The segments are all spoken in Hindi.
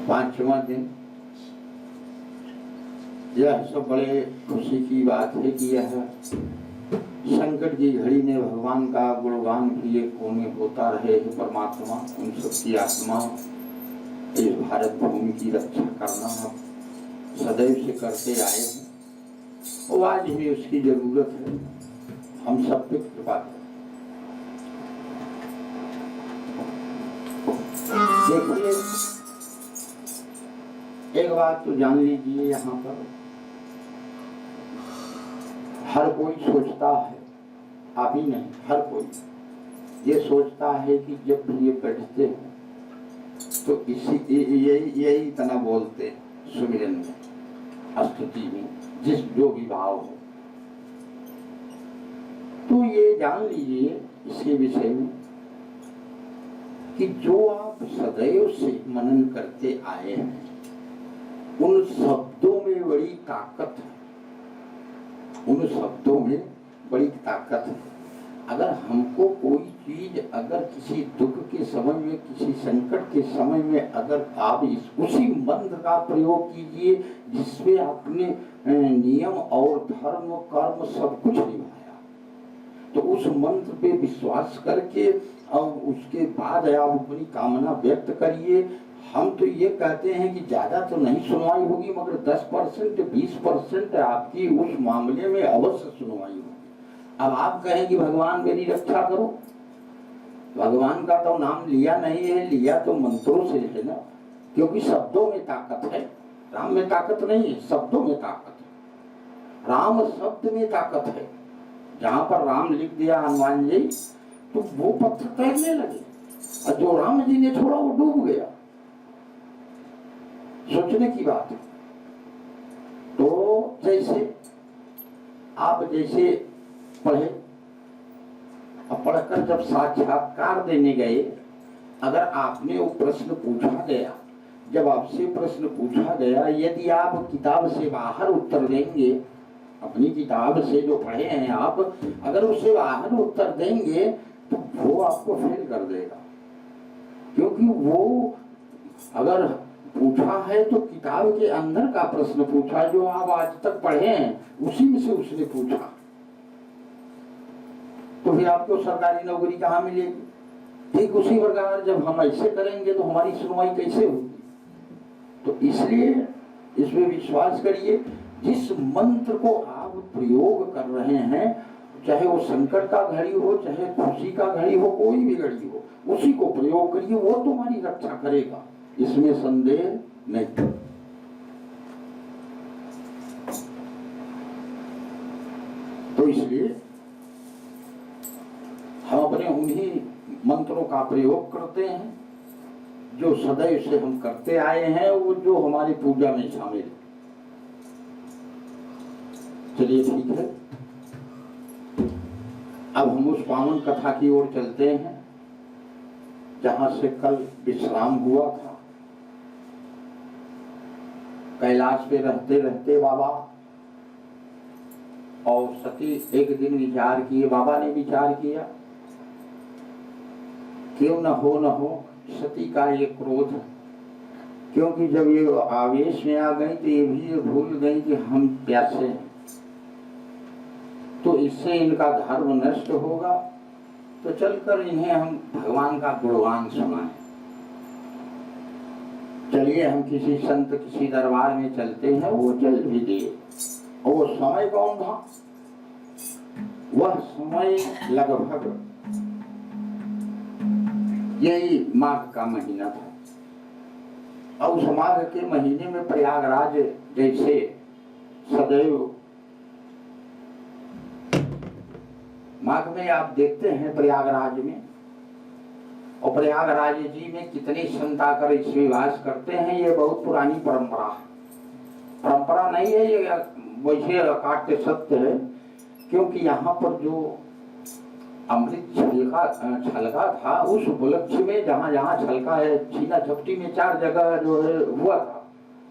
पांचवा दिन। यह सब बड़े खुशी की बात है कि यह संकट की घड़ी में भगवान का गुणगान भी एक कोने होता रहे। परमात्मा उन सबकी आत्मा इस भारत भूमि की रक्षा करना सदैव से करते आए हैं और आज भी उसकी जरूरत है। हम सब पे कृपा करें। देखिए, एक बात तो जान लीजिए, यहाँ पर हर कोई सोचता है, आप ही नहीं, हर कोई ये सोचता है कि जब भी ये बैठते हैं तो यही इतना बोलते सुमिरन में, स्तुति में, जिस जो भी भाव हो। तो ये जान लीजिए इसके विषय में कि जो आप सदैव से मनन करते आए हैं उन शब्दों में बड़ी ताकत है, उन शब्दों में बड़ी ताकत है। अगर हमको कोई चीज, अगर किसी दुख के समय में, किसी संकट के समय में अगर आप उसी मंत्र का प्रयोग कीजिए जिसमें आपने नियम और धर्म कर्म सब कुछ निभाया, तो उस मंत्र पे विश्वास करके और उसके बाद आप अपनी कामना व्यक्त करिए। हम तो ये कहते हैं कि ज्यादा तो नहीं सुनवाई होगी, मगर 10% 20% आपकी उस मामले में अवश्य सुनवाई होगी। अब आप कहें कि भगवान मेरी रक्षा करो, भगवान का तो नाम लिया नहीं है, लिया तो मंत्रों से है ना, क्योंकि शब्दों में ताकत है। राम में ताकत नहीं है, शब्दों में ताकत है। राम शब्द में ताकत है। जहां पर राम लिख दिया हनुमान जी तो वो पत्थर तैरने लगे, और जो राम जी ने छोड़ा वो डूब गया। सोचने की बात है। तो जैसे आप जैसे पढ़े, अब पढ़कर जब साक्षात्कार देने गए, अगर आपने वो प्रश्न पूछा गया, जब आपसे प्रश्न पूछा गया, यदि आप किताब से बाहर उत्तर देंगे, अपनी किताब से जो पढ़े हैं आप, अगर उससे बाहर उत्तर देंगे तो वो आपको फेल कर देगा। क्योंकि वो अगर पूछा है तो किताब के अंदर का प्रश्न पूछा, जो आप आज तक पढ़े हैं उसी में से उसने पूछा, तो फिर आपको सरकारी नौकरी कहाँ मिलेगी? ठीक उसी प्रकार जब हम ऐसे करेंगे तो हमारी सुनवाई कैसे होगी? तो इसलिए इसमें विश्वास करिए, जिस मंत्र को आप प्रयोग कर रहे हैं, चाहे वो संकट का घड़ी हो, चाहे खुशी का घड़ी हो, कोई भी घड़ी हो, उसी को प्रयोग करिए, वो तुम्हारी रक्षा करेगा, इसमें संदेह नहीं। तो इसलिए हम अपने उन्हीं मंत्रों का प्रयोग करते हैं जो सदैव से हम करते आए हैं, वो जो हमारी पूजा में शामिल है। चलिए ठीक है, अब हम उस पावन कथा की ओर चलते हैं जहां से कल विश्राम हुआ था। कैलाश पे रहते रहते बाबा और सती एक दिन विचार किए, बाबा ने विचार किया, क्यों न हो सती का ये क्रोध, क्योंकि जब ये आवेश में आ गई तो ये भी भूल गई कि हम प्यासे हैं, तो इससे इनका धर्म नष्ट होगा, तो चलकर इन्हें हम भगवान का गुणगान सुनाएं। चलिए हम किसी संत, किसी दरबार में चलते हैं, वो चल भी दिए। और वो समय कौन था? वह समय लगभग यही माघ का महीना था। और उस माघ के महीने में प्रयागराज जैसे सदैव माघ में आप देखते हैं प्रयागराज में, और प्रयागराज जी में कितने संत आकर इसमें वास करते हैं। ये बहुत पुरानी परंपरा है, परंपरा नहीं है ये, वैसे अकाट्य सत्य है। क्योंकि यहाँ पर जो अमृत छलका था, उस उपलक्ष्य में जहाँ जहाँ छलका है, छीना झपटी में 4 जगह जो है हुआ था,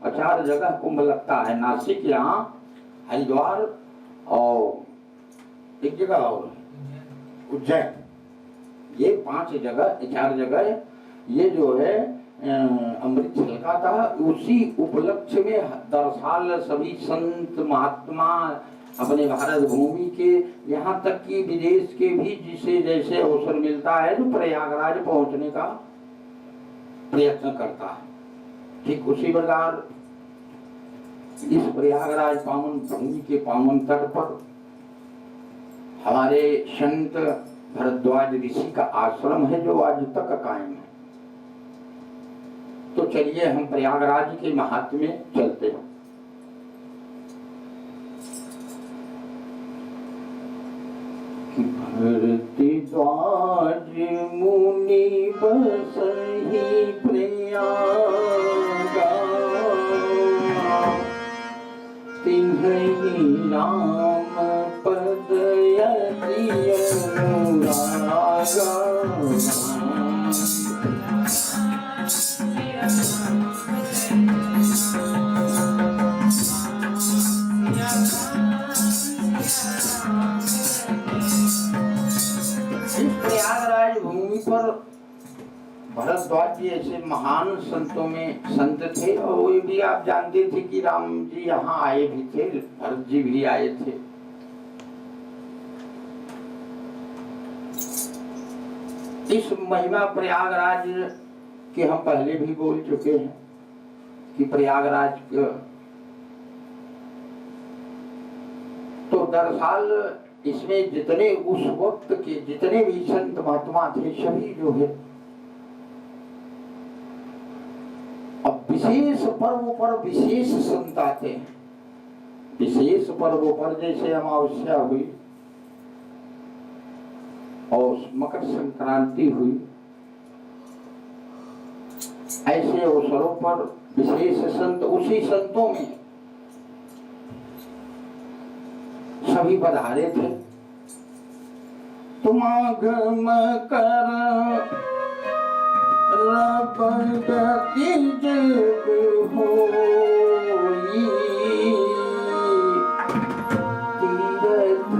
और 4 जगह कुंभ लगता है। नासिक, यहाँ हरिद्वार और एक जगह और उज्जैन, ये 5 जगह, 4 जगह ये जो है अमृत छलका था, उसी उपलक्ष्य में दरसाल सभी संत महात्मा अपने भारत भूमि के, यहाँ तक कि विदेश के भी जिसे जैसे अवसर मिलता है तो प्रयागराज पहुंचने का प्रयत्न करता है। ठीक उसी प्रकार इस प्रयागराज पावन भूमि के पावन तट पर हमारे संत भरद्वाज ऋषि का आश्रम है जो आज तक कायम है। तो चलिए हम प्रयागराज के महात्म्य में चलते हैं। भरद्वाज मुनि बसहि प्रयागा, तिन्हि राम पद यति अनुरागा। प्रयागराज भूमि पर भरद्वाज जी ऐसे महान संतों में संत थे, और वो भी आप जानते थे कि राम जी यहाँ आए भी थे, भरत जी भी आए थे। इस महिमा प्रयागराज के हम पहले भी बोल चुके हैं कि प्रयागराज तो दरअसल इसमें जितने उस वक्त के जितने भी संत महात्मा थे सभी जो है अब विशेष पर्वों पर विशेष संत आते हैं। विशेष पर्वों पर जैसे अमावस्या हुई और मकर संक्रांति हुई, ऐसे अवसरों पर विशेष संत, उसी संतों में सभी पधारे थे। तुम आगम कर रब गति जग होई, तीरथ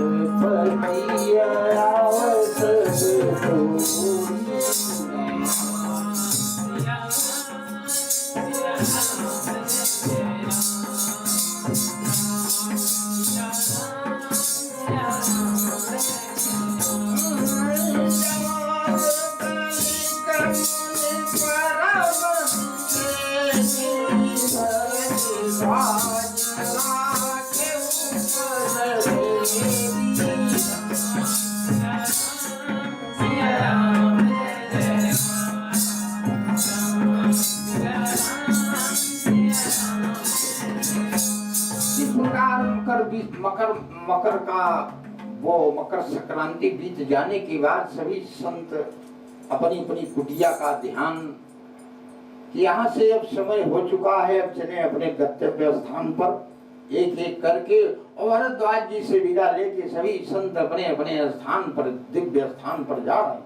पतिया आवसर होई। मकर का वो मकर संक्रांति बीत जाने के बाद सभी संत अपनी अपनी कुटिया का ध्यान कि यहाँ से अब समय हो चुका है, अब चले अपने गंतव्य स्थान पर एक एक करके, और भरद्वाज जी से विदा लेके सभी संत अपने अपने स्थान पर, दिव्य स्थान पर जा रहे हैं।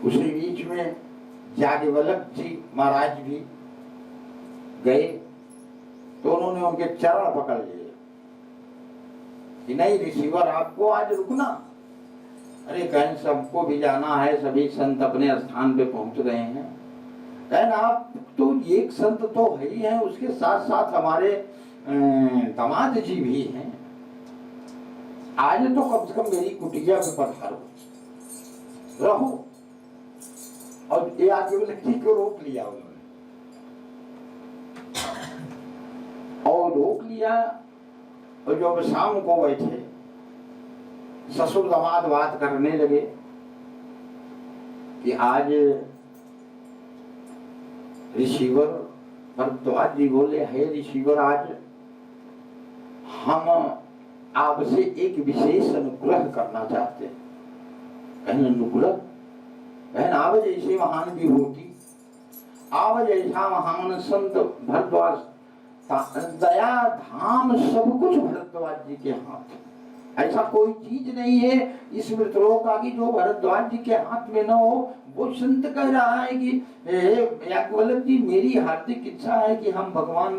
उसी बीच में याज्ञवल्क्य जी महाराज भी गए तो उन्होंने उनके चरण पकड़ लिए कि नहीं ऋषिवर आपको आज रुकना। अरे कहें सबको भी जाना है, सभी संत अपने स्थान पे पहुंच रहे हैं। कहें आप तो एक संत तो है ही है, उसके साथ साथ हमारे दामाद जी भी हैं, आज तो कम से कम मेरी कुटिया पे पधारो रहो। और ये याज्ञवल्क्य जी को रोक लिया उन्होंने, और रोक लिया। और जो अब शाम को बैठे ससुर दामाद बात करने लगे कि आज ऋषिवर भरद्वाज जी बोले, हे ऋषिवर आज हम आपसे एक विशेष अनुग्रह करना चाहते हैं। कहने अनुग्रह, कहने आप जैसे महान विभूति, आप जैसा महान संत भरद्वाज, दया धाम सब कुछ भरद्वाज जी के हाथ। ऐसा कोई चीज नहीं है इस मृतलोक का कि जो भरद्वाज जी के हाथ में न हो। वो संत कह रहा है कि याज्ञवल्क्य जी मेरी हार्दिक इच्छा है कि हम भगवान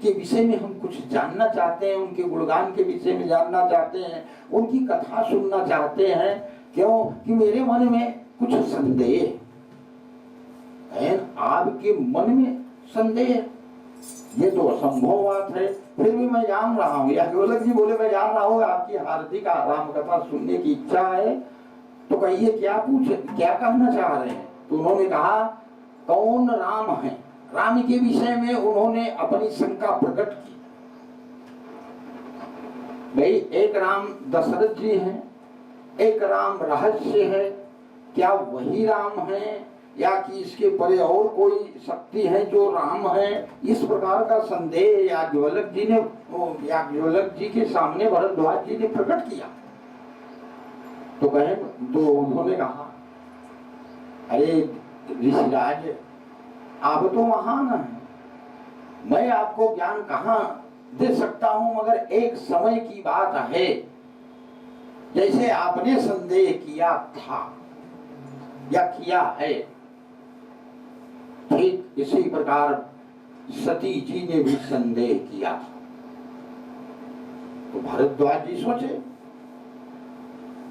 के विषय में हम कुछ जानना चाहते हैं, उनके गुणगान के विषय में जानना चाहते हैं, उनकी कथा सुनना चाहते हैं। क्यों कि मेरे मन में कुछ संदेह। आपके मन में संदेह, ये तो असंभव बात है। फिर भी मैं जान रहा हूँ, या गोलक जी बोले मैं जान रहा हूँ आपकी हार्दिक राम कथा सुनने की इच्छा है, तो कहिए क्या क्या कहना चाह रहे हैं। तो उन्होंने कहा कौन राम है, राम के विषय में उन्होंने अपनी शंका प्रकट की। भाई एक राम दशरथ जी हैं, एक राम रहस्य है, क्या वही राम है या कि इसके परे और कोई शक्ति है जो राम है। इस प्रकार का संदेह याज्ञवल्क्य जी के सामने भरद्वाज जी ने प्रकट किया। तो उन्होंने कहा अरे ऋषिराज आप तो महान हैं, मैं आपको ज्ञान कहाँ दे सकता हूं, मगर एक समय की बात है, जैसे आपने संदेह किया था या किया है, ठीक इसी प्रकार सती जी ने भी संदेह किया था। तो भरद्वाज जी सोचे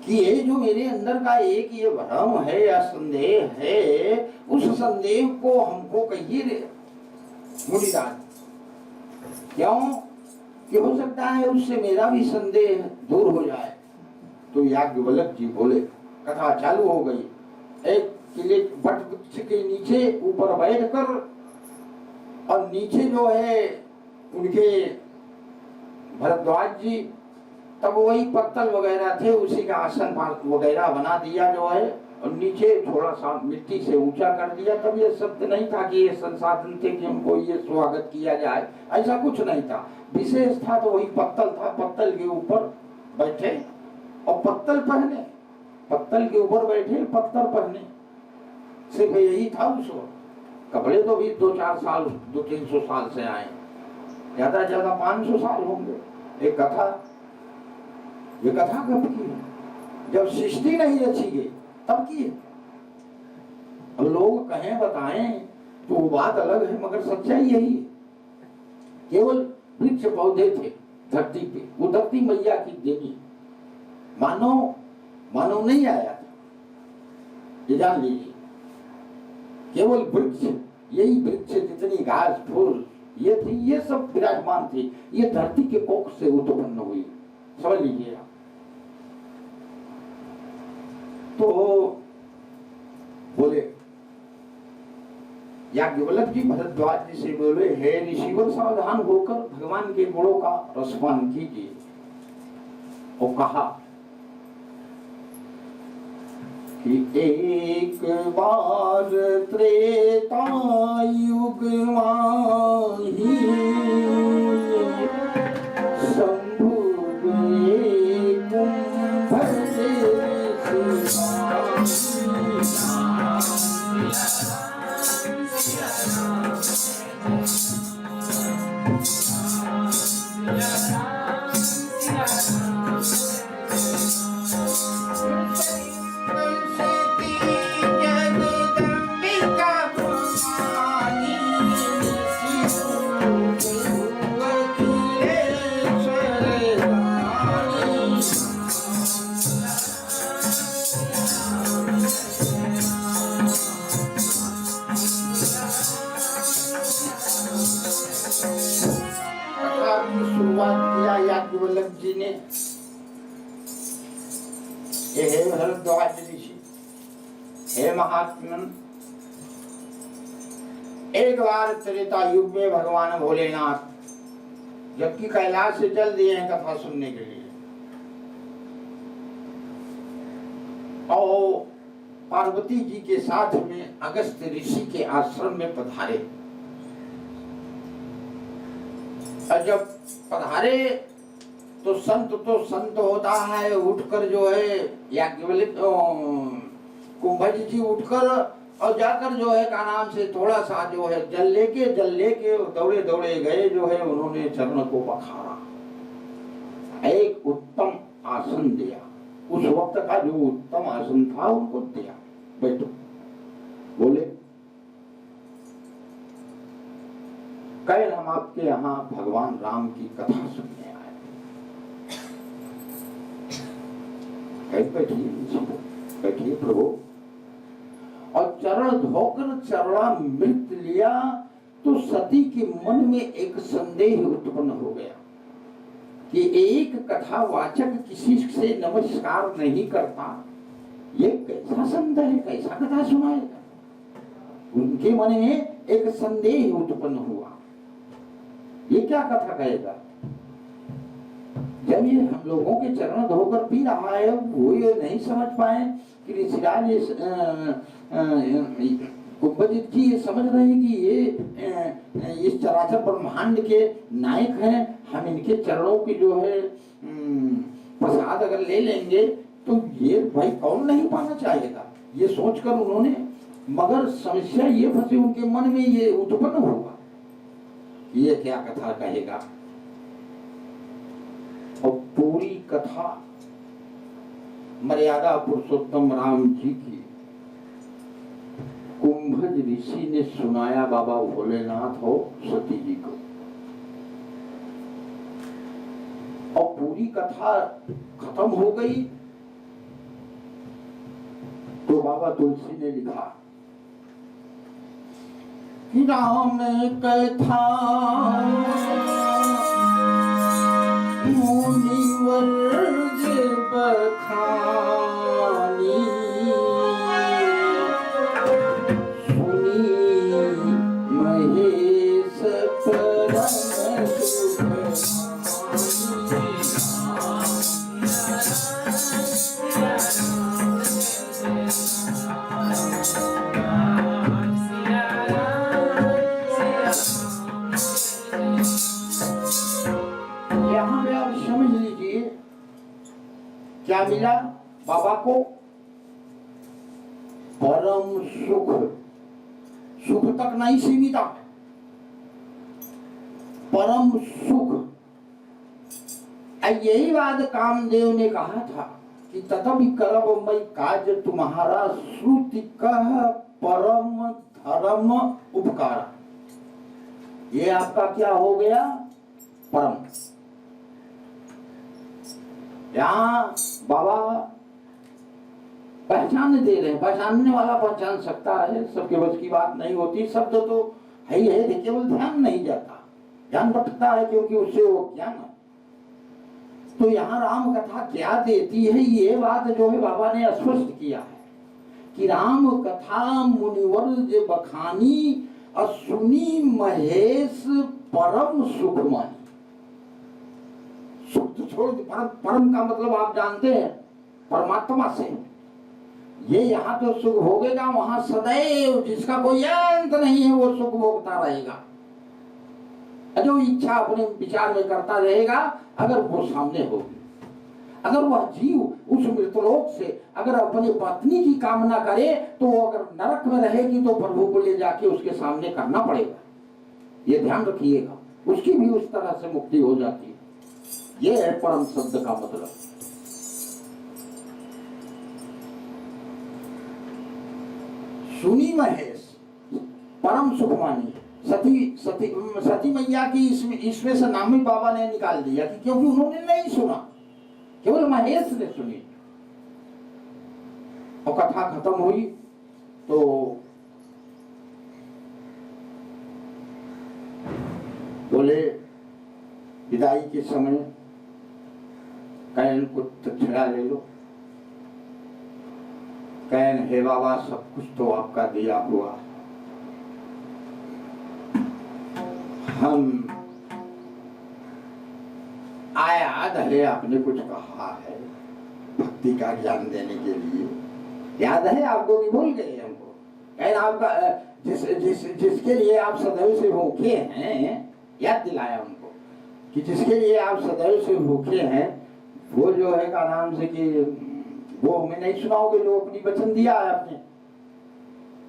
कि ये जो मेरे अंदर का एक ये भ्रम है या संदेह है, उस संदेह को हमको कहिए रे मुनिराज, क्यों कि हो सकता है उससे मेरा भी संदेह दूर हो जाए। तो याज्ञवल्क्य जी बोले, कथा चालू हो गई। एक किले वट वृक्ष के नीचे ऊपर बैठकर, और नीचे जो है उनके भरद्वाज जी तब वही पत्तल वगैरह थे, उसी का आसन वगैरह बना दिया जो है, और नीचे थोड़ा सा मिट्टी से ऊंचा कर दिया। तब ये शब्द नहीं था कि ये संसाधन थे कि उनको ये स्वागत किया जाए, ऐसा कुछ नहीं था। विशेष था तो वही पत्तल था, पत्तल के ऊपर बैठे और पत्तल पहने, पत्तल के ऊपर बैठे पत्थर पहने, सिर्फ यही था उस वक्त। कपड़े तो भी 2-4 साल 200-300 साल से आए, ज्यादा ज्यादा 500 साल होंगे। एक कथा, ये कथा कब की है, जब सृष्टि नहीं रची गई तब की है। अब लोग कहें बताएं तो वो बात अलग है, मगर सच्चाई यही है। केवल वृक्ष पौधे थे धरती पे, वो धरती मैया की देवी, मानव नहीं आया था, ये जान लीजिए। केवल वृक्ष, यही वृक्ष जितनी घास फूल ये थी, ये सब विराजमान थी, ये धरती के कोख से उत्पन्न हुई, समझ लीजिए। तो बोले याज्ञवल्क्य जी भरद्वाज जी से बोले, हे ऋषिवर सावधान होकर भगवान के गुणों का रसपान कीजिए। और कहा कि एक बार त्रेता युग माही शंभु गए कुंभ याज्ञवल्क्य जी ने, हे भरद्वाज ऋषि, हे महात्मन, एक बार त्रेता युग में भगवान भोलेनाथ जबकि कैलाश से चल दिए हैं कथा सुनने के लिए, और पार्वती जी के साथ में अगस्त ऋषि के आश्रम में पधारे। और जब पधारे तो संत होता है, उठकर जो है याज्ञवल्क्य कुंभज जी उठकर और जाकर जो है का नाम से थोड़ा सा जो है जल लेके दौड़े दौड़े गए, जो है उन्होंने चरण को पखारा, एक उत्तम आसन दिया, उस वक्त का जो उत्तम आसन था उनको दिया, बैठो। बोले कल हम आपके यहाँ भगवान राम की कथा सुनने आए। बैठिए प्रभु। और चरण धोकर चरणामृत लिया तो सती के मन में एक संदेह उत्पन्न हो गया कि एक कथावाचक किसी से नमस्कार नहीं करता, ये कैसा संदेह, कैसा कथा सुनाएगा। उनके मन में एक संदेह उत्पन्न हुआ, ये क्या कथा कहेगा। जब ये हम लोगों के चरण धोकर पी रहा है, वो ये नहीं समझ पाए कि ऋषिराज कुंभजित जी ये समझ रहे हैं कि ये इस चराचर ब्रह्मांड के नायक हैं, हम इनके चरणों की जो है प्रसाद अगर ले लेंगे तो ये भाई कौन नहीं पाना चाहेगा, ये सोचकर उन्होंने, मगर समस्या ये फंसी उनके मन में, ये उत्पन्न हुआ ये क्या कथा कहेगा। और पूरी कथा मर्यादा पुरुषोत्तम राम जी की कुंभज ऋषि ने सुनाया बाबा भोलेनाथ हो सती जी को। और पूरी कथा खत्म हो गई तो बाबा तुलसी ने लिखा कि राम कथा मुनिवर बखानी सुनी महेश परम क्या मिला बाबा को, परम सुख। सुख तक नहीं सीमित, परम सुख। यही बात कामदेव ने कहा था कि तथापि करब मैं काज तुम्हारा, श्रुति कह परम धर्म उपकार। ये आपका क्या हो गया, परम। यहाँ बाबा पहचान दे रहे हैं, पहचानने वाला पहचान सकता है, सबके बस की बात नहीं होती। शब्द तो है ही है, केवल ध्यान नहीं जाता, ध्यान भटकता है क्योंकि उससे वो ज्ञान। तो यहाँ राम कथा क्या देती है, ये बात जो है बाबा ने स्पष्ट किया है कि राम कथा मुनिवर जे बखानी असुनी महेश परम सुख मानी। सुख तो छोड़, परम, परम का मतलब आप जानते हैं परमात्मा से। ये यहाँ तो सुख भोगेगा, वहां सदैव जिसका कोई अंत नहीं है वो सुख भोगता रहेगा। जो इच्छा अपने विचार में करता रहेगा, अगर वो सामने होगी, अगर वह जीव उस मृतलोक से अगर अपनी पत्नी की कामना करे तो वो अगर नरक में रहेगी तो प्रभु को ले जाके उसके सामने करना पड़ेगा। ये ध्यान रखिएगा, उसकी भी उस तरह से मुक्ति हो जाती है। ये है परम शब्द का मतलब। सुनी महेश परम सुखमानी। सती मैया की इसमें से नाम ही बाबा ने निकाल दिया कि क्योंकि उन्होंने नहीं सुना, केवल महेश ने सुनी। और कथा खत्म हुई तो बोले विदाई के समय कैन को दक्षिणा ले लो। कैन, हे बाबा सब कुछ तो आपका दिया हुआ, हम याद है आपने कुछ कहा है भक्ति का ज्ञान देने के लिए, याद है आपको कि भूल गए हमको। कैन आपका जिसके लिए आप सदैव से भूखे हैं, याद दिलाया उनको कि जिसके लिए आप सदैव से भूखे हैं वो जो है का नाम से कि वो हमें नहीं सुनाओगे, जो अपनी वचन दिया है आपने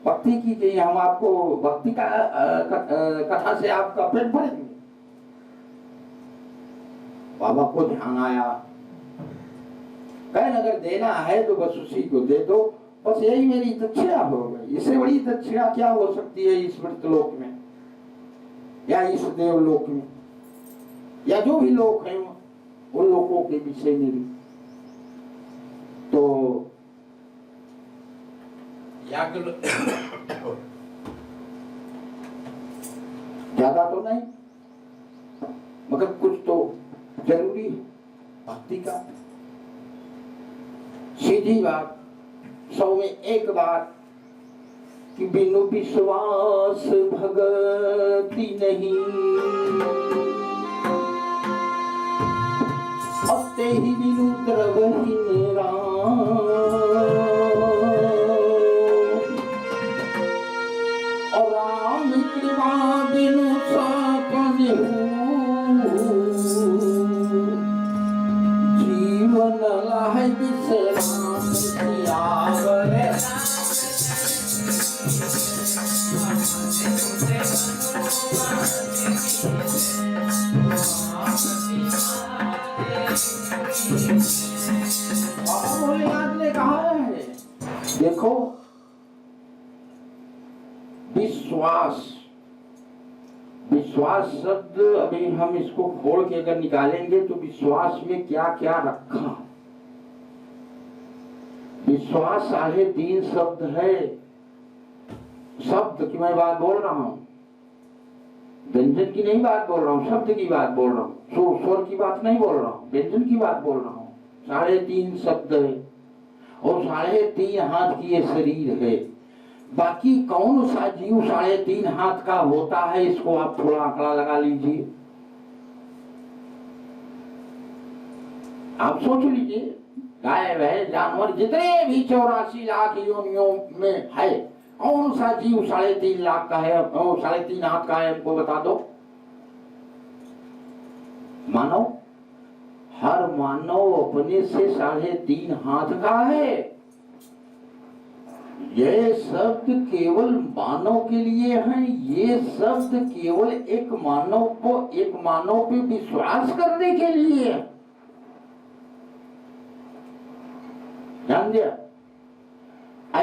भक्ति की कि हम आपको भक्ति का कथा से आपका पेट भरेंगे। बाबा को ध्यान आया, कहने अगर देना है तो बस उसी को दे दो, बस यही मेरी दक्षिणा हो गई। इससे बड़ी दक्षिणा क्या हो सकती है इस मृतलोक में या इस देवलोक में या जो भी लोग हैं उन लोगों के विषय में भी। तो ज्यादा तो नहीं मगर कुछ तो जरूरी है भक्ति का। सीधी बात 100 में 1 बात कि बिनु विश्वास भगति नहीं, अते ही बिनु द्रवहीन राम, और राम कृपा बिनु सपने जीवन लाहे विश्राम सियावरे। भोलेनाथ ने कहा है, देखो विश्वास, विश्वास शब्द अभी हम इसको खोल के अगर निकालेंगे तो विश्वास में क्या क्या रखा। विश्वास 3.5 शब्द है। शब्द की मैं बात बोल रहा हूं, व्यंजन की नहीं बात बोल रहा हूं, शब्द की बात बोल रहा हूं, स्वर की बात नहीं बोल रहा हूं, व्यंजन की बात बोल रहा हूं। 3.5 शब्द है और 3.5 हाथ की ये शरीर है। बाकी कौन सा जीव 3.5 हाथ का होता है, इसको आप थोड़ा आंकड़ा लगा लीजिए। आप सोच लीजिए, गाय भैंस जानवर जितने भी 84 लाख योनियों में है, कौन सा जीव 3.5 लाख का है, 3.5 हाथ का है, हमको बता दो। मानव, हर मानव अपने से 3.5 हाथ का है। ये शब्द केवल मानव के लिए है, ये शब्द केवल एक मानव पे विश्वास करने के लिए है। ध्यान दिया?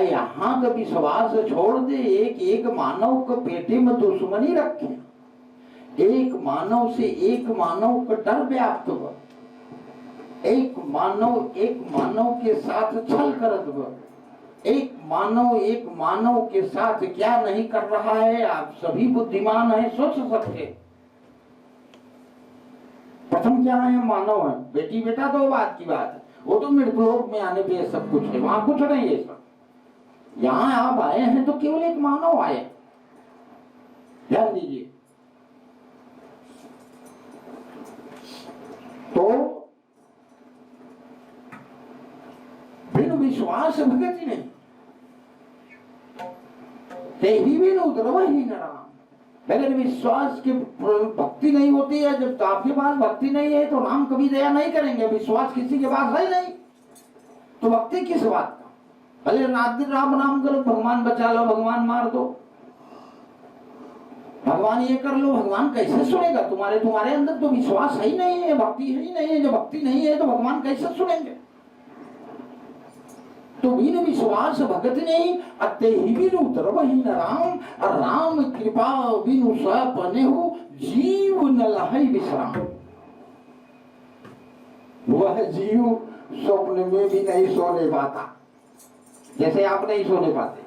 यहाँ का विश्वास छोड़ दे, एक मानव को पेटे में दुश्मनी रखे, एक मानव से एक मानव का डर व्याप्त हुआ, एक मानव के साथ छल करत हुआ, एक मानव के साथ क्या नहीं कर रहा है। आप सभी बुद्धिमान हैं, सोच सकते। प्रथम क्या है, मानव है। बेटी बेटा तो बात की बात है, वो तो मृतलोक में आने पे सब कुछ है, वहां कुछ नहीं है। सब यहाँ आप आए हैं तो केवल एक मानव आए। ध्यान दीजिए। तो बिनु विश्वास भगति नहीं, ते ही बिनु द्रवहीन राम। अगर विश्वास की भक्ति नहीं होती है, जब आपके पास भक्ति नहीं है तो राम कभी दया नहीं करेंगे। विश्वास किसी के पास है नहीं तो भक्ति किस बात का। भले रात दिन राम नाम करो, भगवान बचा लो, भगवान मार दो, भगवान ये कर लो, भगवान कैसे सुनेगा। तुम्हारे अंदर तो विश्वास है ही नहीं है, भक्ति है ही नहीं है। जब भक्ति नहीं है तो भगवान कैसे सुनेंगे। तो बिनु विश्वास भगत नहीं, अते ही बिनु द्रवहीन राम। और राम कृपा बिनु सपने हो, जीव न लहै विश्राम। वह जीव स्वप्न में भी नहीं सोने पाता, जैसे आप नहीं सोने पाते।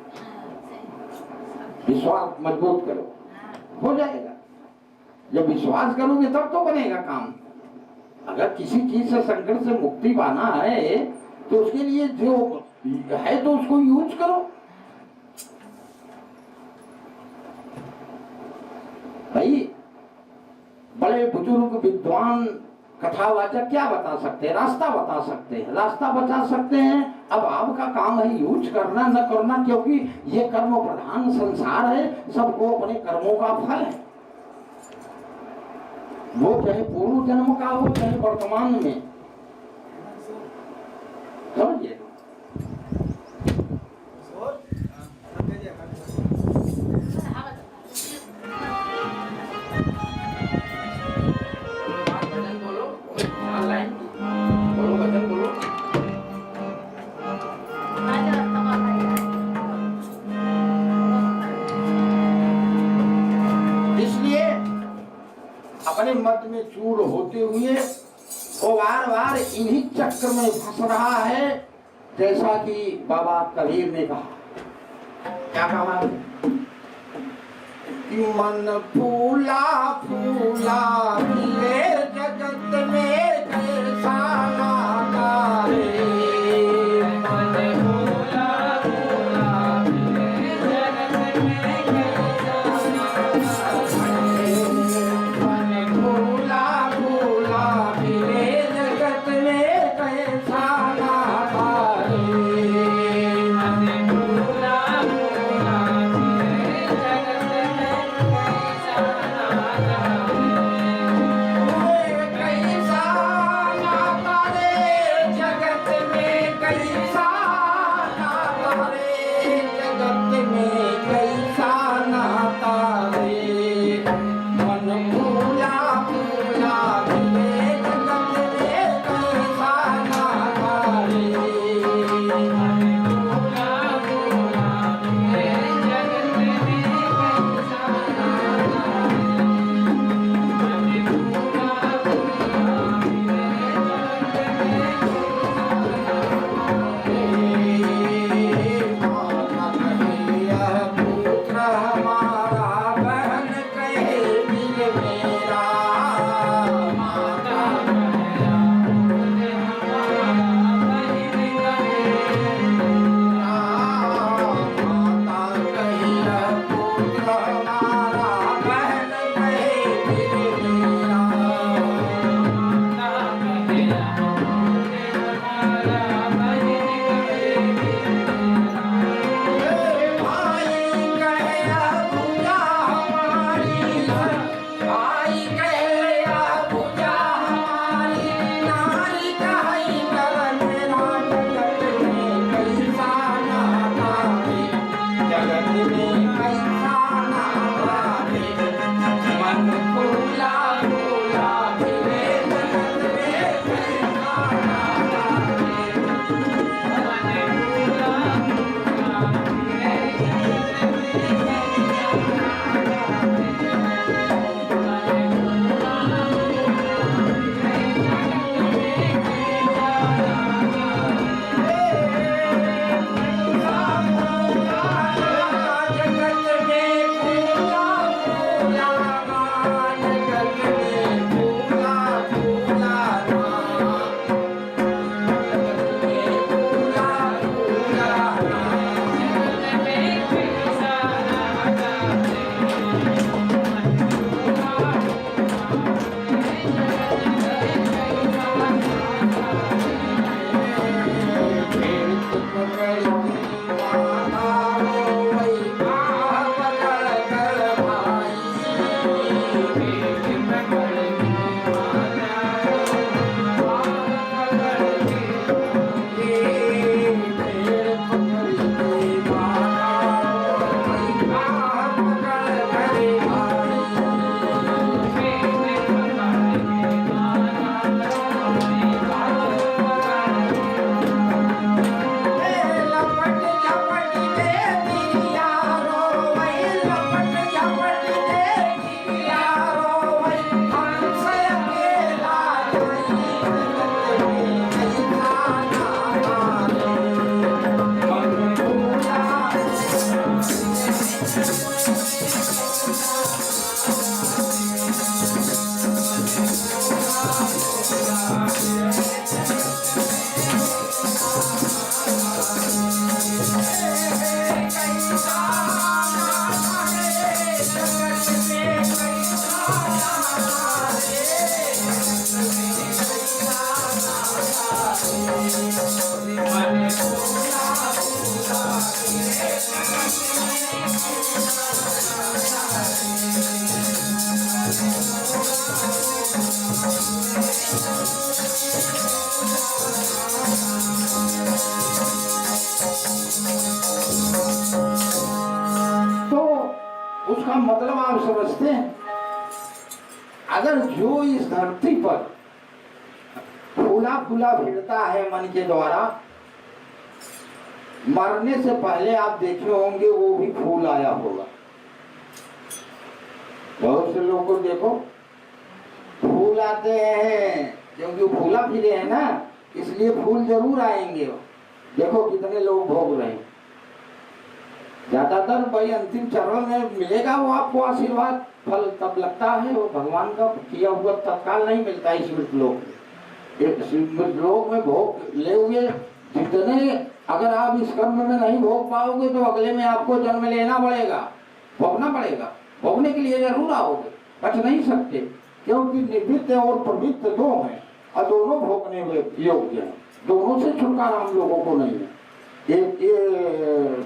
विश्वास मजबूत करो, हो जाएगा। जब विश्वास करोगे तब तो बनेगा काम। अगर किसी चीज से संकट से मुक्ति पाना है तो उसके लिए जो है तो उसको यूज करो। भाई बड़े बुजुर्ग विद्वान कथावाचक क्या बता सकते हैं, रास्ता बता सकते हैं, रास्ता बता सकते हैं। अब आपका काम है यूज करना न करना, क्योंकि ये कर्म प्रधान संसार है। सबको अपने कर्मों का फल है, वो चाहे पूर्व जन्म का हो चाहे वर्तमान में। समझिए। अपने मत में चूर होते हुए वो बार बार इन्हीं चक्र में फंस रहा है। जैसा कि बाबा कबीर ने कहा, क्या कहा कि मन फूला फूला ये जगत में कैसा नाता रे, मन फूला फूला ये जगत में कैसा नाता रे, मन फूला फूला ये जगत में कैसा नाता रे, मन फूला फूला ये जगत उसका मतलब आप समझते हैं? अगर जो इस धरती पर फूला फूला फिरता है मन के द्वारा, मरने से पहले आप देखे होंगे वो भी फूल आया होगा। बहुत से लोगों को देखो फूल आते हैं, क्योंकि फूला फिरे हैं ना, इसलिए फूल जरूर आएंगे। देखो कितने लोग भोग रहे हैं। ज्यादातर भाई अंतिम चरण में मिलेगा वो आपको आशीर्वाद, फल तब लगता है, वो भगवान का किया हुआ तत्काल नहीं मिलता है। स्मृत लोक में, स्मृत लोक में भोग ले हुए जितने, अगर आप इस कर्म में नहीं भोग पाओगे तो अगले में आपको जन्म लेना पड़ेगा, भोगना पड़ेगा। भोगने के लिए जरूर आओगे, बच नहीं सकते, क्योंकि निवृत्त और प्रवृत्त दो हैं और दोनों भोगने योग्य हैं, दोनों से छुटकारा हम लोगों को नहीं है।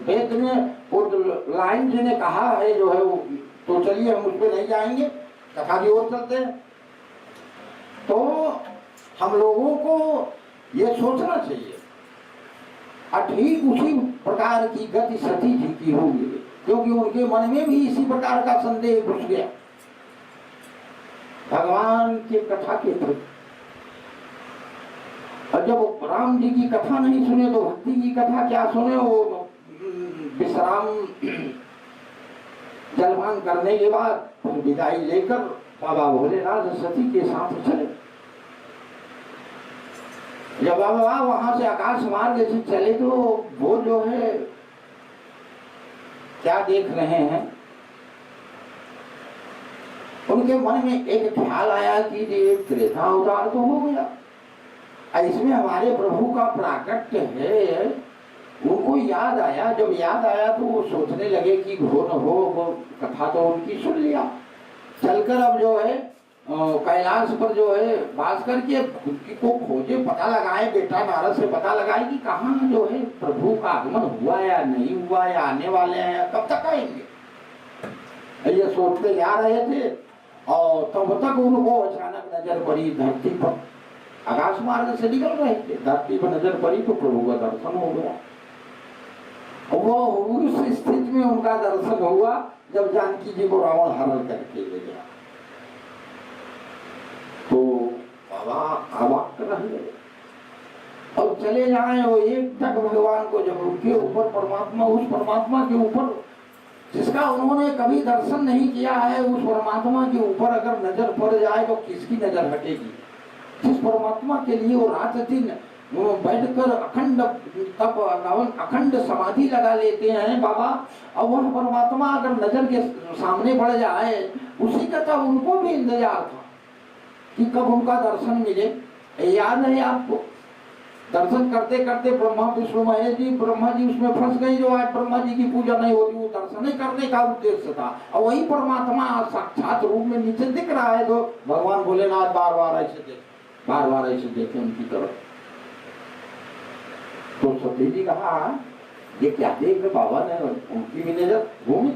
वेद में वो लाइन जी ने कहा है जो है वो, तो चलिए हम उस पर नहीं जाएंगे, कथा की ओर चलते हैं। तो हम लोगों को ये सोचना चाहिए, ठीक उसी प्रकार की गति सती जी की होगी, क्योंकि उनके मन में भी इसी प्रकार का संदेह घुस गया भगवान के कथा के प्रति। और जब राम जी की कथा नहीं सुने तो भक्ति की कथा क्या सुने। वो विश्राम जलपान करने के बाद विदाई लेकर बाबा भोलेनाथ सती के साथ चले। जब बाबा वहां से आकाश मार्ग से चले तो वो जो है क्या देख रहे हैं, उनके मन में एक ख्याल आया कि ये त्रेता अवतार तो हो गया, इसमें हमारे प्रभु का प्राकट्य है। उनको याद आया, जब याद आया तो वो सोचने लगे कि हो न हो, वो कथा तो उनकी सुन लिया, चलकर अब जो है कैलाश पर जो है वास करके को खोजे, पता लगाए, बेटा नारद से पता लगाए कि कहाँ जो है प्रभु का आगमन हुआ या नहीं हुआ, या आने वाले हैं, कब तक आएंगे, ये सोचते जा रहे थे। और तब तक उनको अचानक नजर पड़ी धरती पर, आकाश मार्ग से निकल रहे थे, धरती पर नजर पड़ी तो प्रभु का दर्शन हो गया। वो उस स्थिति में उनका दर्शन हुआ जब जानकी जी को रावण हरण करके ले गया, तो बाबा अवाक रह गए। और चले जाए वो एक तक भगवान को, जब उनके ऊपर परमात्मा, उस परमात्मा के ऊपर जिसका उन्होंने कभी दर्शन नहीं किया है, उस परमात्मा के ऊपर अगर नजर पड़ जाए तो किसकी नजर हटेगी। जिस परमात्मा के लिए वो रात दिन बैठकर अखंड तप अखंड समाधि लगा लेते हैं बाबा, और वह परमात्मा अगर नजर के सामने पड़ जाए, उसी का तब उनको भी इंतजार था कि कब उनका दर्शन मिले। याद है आपको, दर्शन करते करते ब्रह्मा विष्णु महेश जी, ब्रह्मा जी उसमें फंस गए, जो आज ब्रह्मा जी की पूजा नहीं होती, वो दर्शन ही करने का उद्देश्य था। और वही परमात्मा साक्षात रूप में नीचे दिख रहा है, तो भगवान भोलेनाथ बार बार ऐसे देखे, बार बार ऐसे देखे उनकी तरफ। तो सती जी कहा ये क्या देख रहे बाबा ने, उनकी भी नजर घूमी।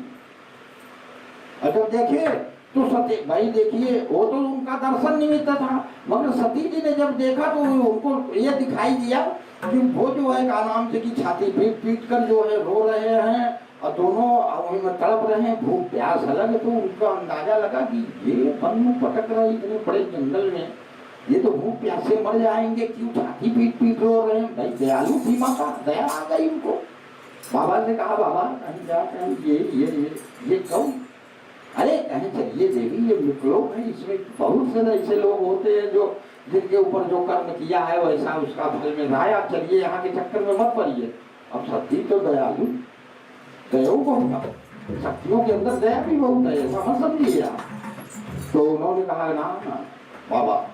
अच्छा देखे तो सती भाई देखिए, वो तो उनका दर्शन निमित्त था, मगर सती जी ने जब देखा तो उनको ये दिखाई दिया कि वो जो है का नाम से की छाती पीट पीट कर जो है रो रहे हैं, और दोनों वहीं में तड़प रहे हैं, भूख प्यास अलग। तो उनका अंदाजा लगा कि ये वन में भटक रहे इतने बड़े जंगल में, ये तो भूख प्यास से मर जाएंगे, क्यों छाती पीट पीट रो रहे हैं। भाई दयालु थी माता, दया आ गई उनको। बाबा ने कहा बाबा कहीं जाते ये कौन, अरे कहीं चलिए देवी, ये लोग है, इसमें बहुत से ऐसे लोग होते हैं जो जिनके ऊपर जो कर्म किया है वैसा उसका फल मिल रहा है, आप चलिए यहाँ के चक्कर में मत पड़िए। अब सती तो दयालु, दया बहुत, शक्तियों के अंदर दया भी बहुत है, ऐसा मत समझिए आप। तो उन्होंने कहा ना बाबा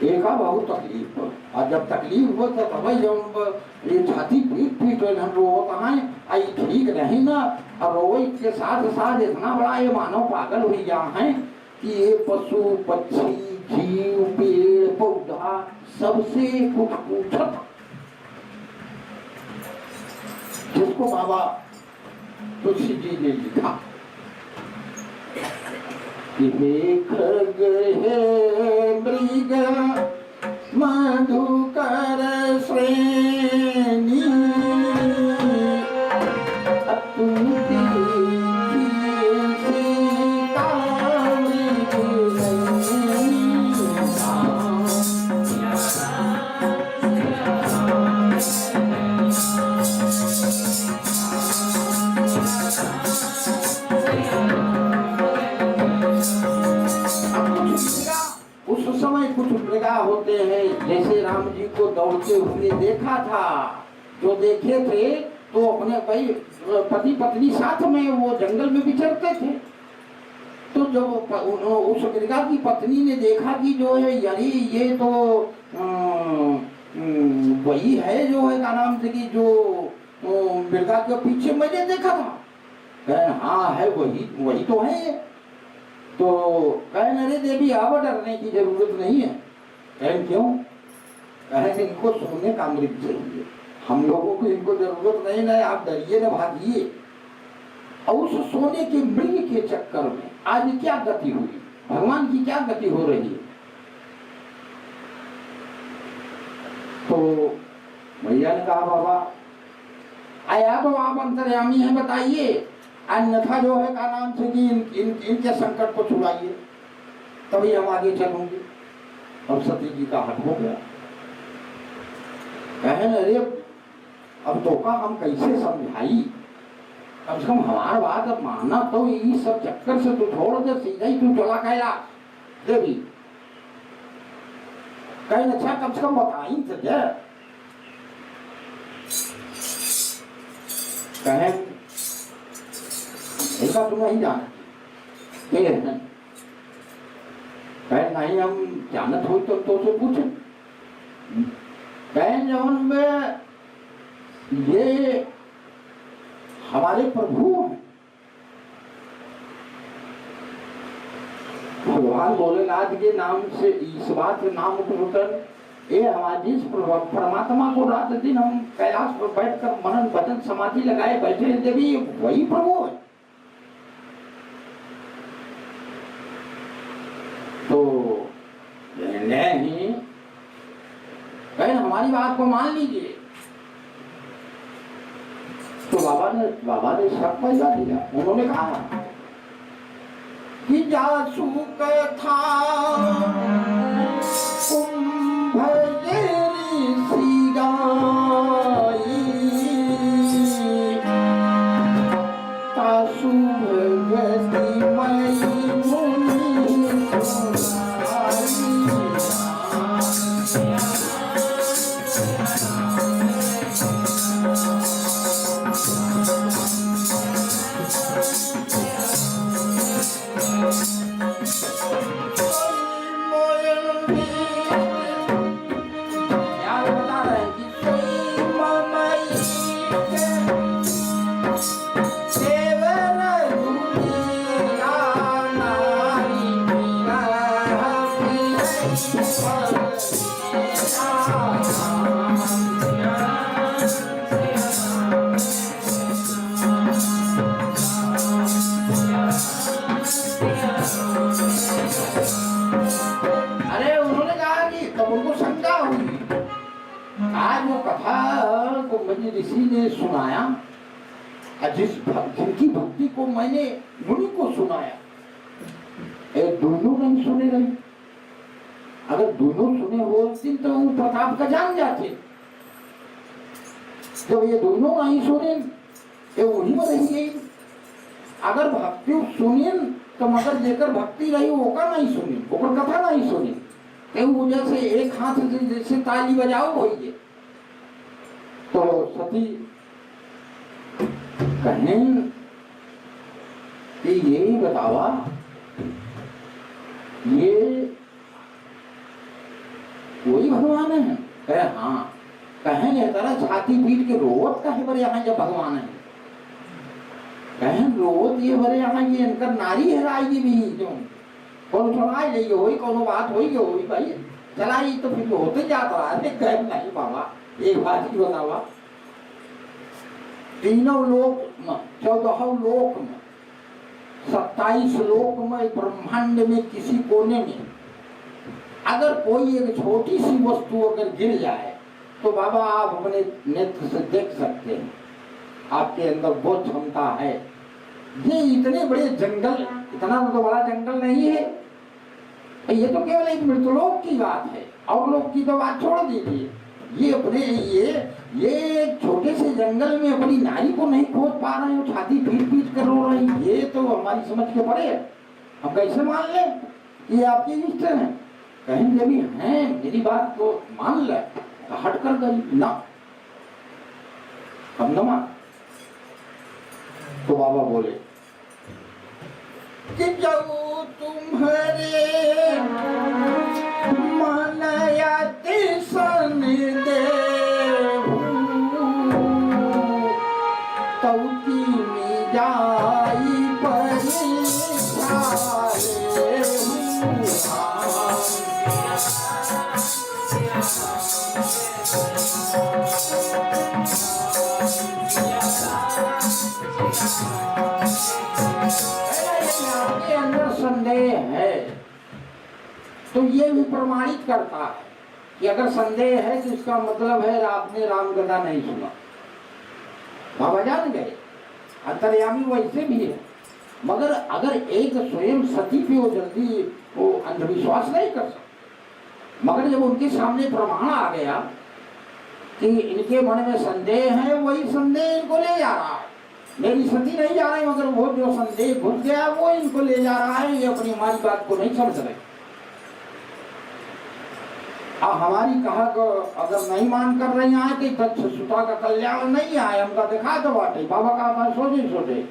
एक बहुत तकलीफ, और जब तकलीफ हो तो तब जब ये छाती पीट पीट रोता है, आई ठीक नहीं ना। और रोई के साथ साथ इतना बड़ा ये मानव पागल हो गया है कि ये पशु पक्षी जीव पेड़ पौधा सबसे कुछ पूछत, जिसको बाबा तुलसी जी ने लिखा कि खग है मृग मधुकर श्रेणी, होते हैं। जैसे राम जी को दौड़ते हुए देखा था, जो देखे थे तो अपने भाई पति पत्नी साथ में वो जंगल में विचरते थे। तो जब उस मृगा की पत्नी ने देखा कि जो है यानी ये तो वही है जो है का नाम से कि जो मृगा के पीछे मैंने देखा था, कहे हाँ है वही तो है। तो कहे अरे देवी अब डरने की जरूरत नहीं है। कहे क्यों? कहे इनको सोने का मृग चाहिए, हम लोगों को इनको जरूरत नहीं है, आप डरिए न भागिए। और उस सोने के मृग के चक्कर में आज क्या गति हुई, भगवान की क्या गति हो रही है। तो भैया ने कहा बाबा आया तो आप अंतर्यामी हैं, बताइए, अन्यथा जो है का नाम से कि इनके संकट को छुड़ाइए, तभी हम आगे चलेंगे। अब सती जी का हट हो गया। कहे अरे अब तो का हम कैसे समझाई, कम से कम हमारा बात अब मानना, तो ये सब चक्कर से तू छोड़ दे, सीधा ही तू चला कैलाश देवी। कहीं अच्छा कम से कम बताई तो क्या। कहे ऐसा तुम नहीं जानती, कहे नहीं हम जानत हो तो से पूछे। कहे जवन में ये हमारे प्रभु हैं, भगवान भोलेनाथ के नाम से इस बात के नाम उठकर ये हमारे जिस परमात्मा को रात दिन हम कैलाश पर बैठकर मनन भजन समाधि लगाए बैठे हैं, देवी वही प्रभु है। तो नहीं कहे हमारी बात को मान लीजिए। तो बाबा ने शक पैदा दिया। उन्होंने कहा कि जासु कथा कुंभ ऋषि गाई, तासु भगति मई मुनि सुनाई। ऋषि ने सुनाया, जिनकी भक्ति को मैंने मुनि को सुनाया, दोनों नहीं सुने रही। अगर दोनों सुने होते तो वो प्रताप का जान जाते। जब ये दोनों नहीं सुने ये वही में रह गई। अगर भक्ति सुने तो मगर जेकर भक्ति रही वो का नहीं सुनी, वो कथा नहीं सुनी, तो वजह से एक हाथ से जैसे ताली बजाओ वही। तो सती कहें कि यही बतावा, ये वही भगवान है? कहे हाँ। कहें नहीं तरह छाती पीट के रोवत का है बरे यहाँ जब भगवान है। कहें रोवत ये बरे यहाँ ये इनकर नारी है राय जी भी जो कौन सुनाई रही हो, कौन बात हो भाई चलाई तो फिर होते जाता है। कह नहीं बाबा एक बात की बतावा, तीनों लोक में 14 लोक में 27 लोक में ब्रह्मांड में किसी कोने में अगर कोई एक छोटी सी वस्तु अगर गिर जाए तो बाबा आप अपने नेत्र से देख सकते हैं, आपके अंदर बहुत क्षमता है। ये इतने बड़े जंगल, इतना तो बड़ा जंगल नहीं है, ये तो केवल एक मृतलोक की बात है, अवलोक की तो बात छोड़ दीजिए। ये अपने ये छोटे से जंगल में अपनी नारी को नहीं खोज पा रहे हो, छाती पीट पीट कर रो रही, ये तो हमारी समझ के परे है। हम कैसे मान ले ये आपके इष्ट हैं? कहेंगे भी हैं, मेरी बात को मान ले, हट कर गई ना, हम न मान। तो बाबा बोले कि जब तुम्हारे मन आते सन दे तब की जाई आपके अंदर संदेह है तो ये भी प्रमाणित करता है कि अगर संदेह है तो इसका मतलब है आपने रामकथा नहीं सुना। बाबा जान गए अंतर्यामी वैसे भी है, मगर अगर एक स्वयं सती पे वो जल्दी वो अंधविश्वास नहीं कर सकता। मगर जब उनके सामने प्रमाण आ गया कि इनके मन में संदेह है, वही संदेह इनको ले जा रहा है। मेरी सती नहीं जा रही, मगर वो जो संदेह घुस गया वो इनको ले जा रहा है। ये अपनी हमारी बात को नहीं समझ रहे। हमारी कहा अगर नहीं मान कर रही आए कि दक्ष सुता का कल्याण नहीं आए, हमका दिखा दो बाटे। बाबा का मैं सोचे सोचे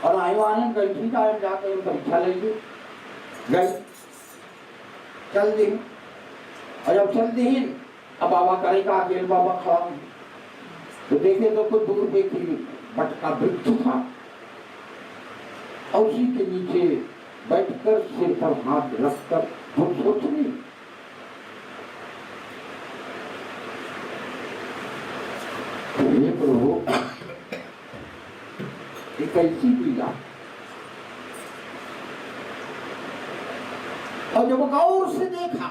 और आयुआनंद कही ठीक है, जाके परीक्षा लेंगे गई चल दी। और जब चल दी अब बाबा करेगा अकेले बाबा खड़ा तो देखे तो कुछ दूर पे बटका वृक्ष था और उसी के नीचे बैठकर सिर पर हाथ रखकर वो सोच रही प्रभु एक ऐसी पीड़ा। और जब गौर से देखा,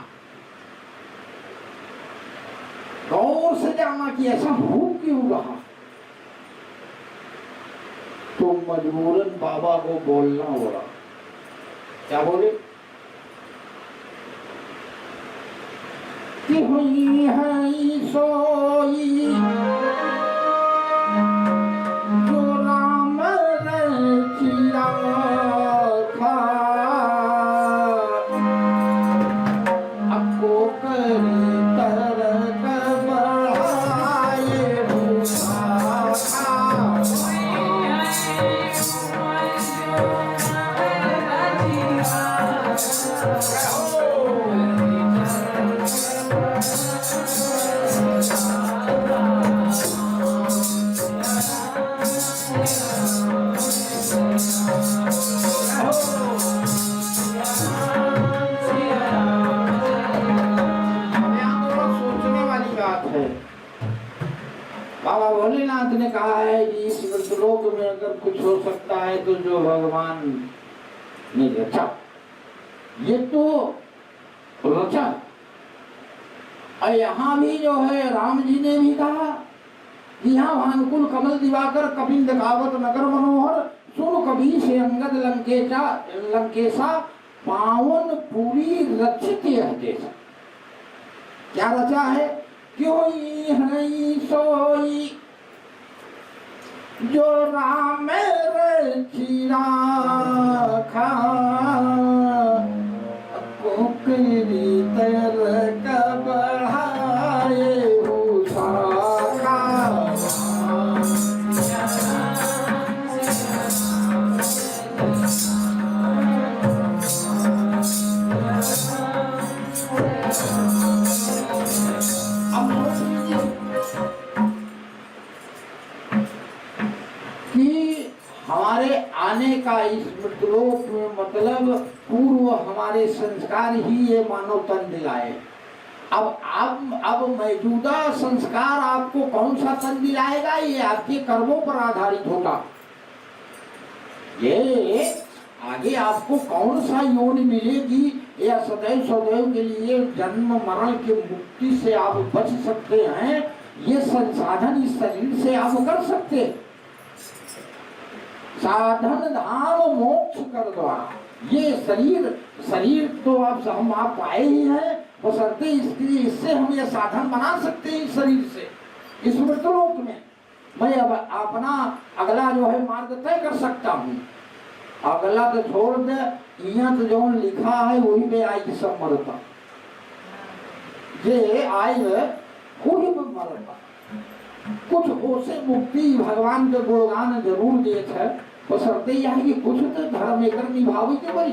गौर से जाना कि ऐसा हो क्यों रहा, तो मजबूरन बाबा को बोलना हो रहा। क्या बोले कि हुई है सोई जो राम रचिया था, अको करी तरक बढ़ाए बाबा भोलेनाथ ने कहा है कि इस मृतलोक में अगर कुछ हो सकता है तो जो भगवान ने रचा, ये तो रचा। और यहाँ भी जो है राम जी ने भी कहा कि यहाँ भानुकुल कमल दिवाकर कपिंद कावत नगर मनोहर सुन कभी से अंगद लंकेशा पावन पूरी रचित यह देश। क्या रचा है? क्यों है सोई जो राम रचिया खा कोकरी तरक बढ़ाए हमारे आने का इस मृतलोक में मतलब पूर्व हमारे संस्कार ही ये मानव तन दिलाए। अब मौजूदा संस्कार आपको कौन सा तन दिलाएगा, ये आपके कर्मों पर आधारित होगा। ये आगे आपको कौन सा योनि मिलेगी, या सदैव सदैव के लिए जन्म मरण के मुक्ति से आप बच सकते हैं, ये संसाधन इस शरीर से आप कर सकते। साधन धाम मोक्ष कर द्वारा ये शरीर तो हम आप पाए ही हैं, बशर्ते इससे हम ये साधन बना सकते हैं। इस शरीर से इस मृतलोक में मैं अब अपना अगला जो है मार्ग तय कर सकता हूँ। अगला तो छोड़ दे, यहाँ तो जो लिखा है वही पे आई की सब मरता, ये आई है वही पे मरता। कुछ ओसे मुक्ति भगवान के गुणगान जरूर दिए थे, बशर्ते यह कि कुछ तो धर्म एकर निभावे के बड़ी।